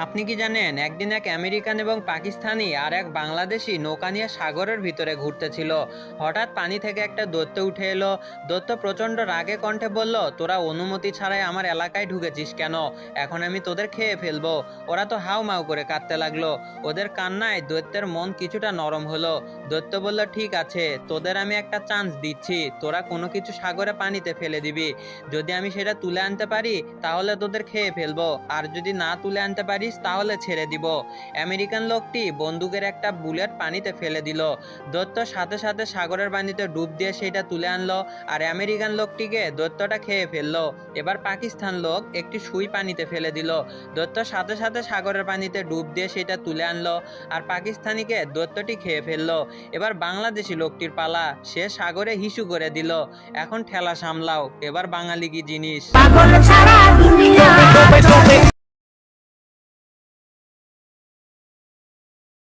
আপনি কি জানেন একদিন এক আমেরিকান এবং পাকিস্তানি আর এক বাংলাদেশি নৌকা নিয়ে সাগরের ভিতরে ঘুরতেছিল। হঠাৎ পানি থেকে একটা দৈত্য উঠে এলো। দৈত্য প্রচন্ড রাগে কণ্ঠে বলল, তোরা অনুমতি ছাড়াই আমার এলাকায় ঢুকেছিস কেন? এখন আমি তোদের খেয়ে ফেলবো। ওরা তো হাউ মাউ করে কাঁদতে লাগলো। ওদের কান্নায় দৈত্যের মন কিছুটা নরম হলো। দৈত্য বলল, ঠিক আছে, তোদের আমি একটা চান্স দিচ্ছি। তোরা কোনো কিছু সাগরে পানিতে ফেলে দিবি। যদি আমি সেটা তুলে আনতে পারি তাহলে তোদের খেয়ে ফেলবো, আর যদি না তুলে আনতে পারিস তাহলে ছেড়ে দিব। আমেরিকান লোকটি বন্দুকের একটা বুলেট পানিতে ফেলে দিল। দৈত্য সাথে সাথে সাগরের পানিতে ডুব দিয়ে সেটা তুলে আনলো, আর আমেরিকান লোকটিকে দৈত্যটা খেয়ে ফেললো। এবার পাকিস্তান লোক একটি সুই পানিতে ফেলে দিল। দৈত্য সাথে সাথে সাগরের পানিতে ডুব দিয়ে সেটা তুলে আনলো, আর পাকিস্তানিকে দৈত্যটি খেয়ে ফেললো। এবার বাংলাদেশি লোকটির পালা, সে সাগরে হিসু করে দিল। এখন ঠেলা সামলাও, এবার বাঙালি কি জিনিস।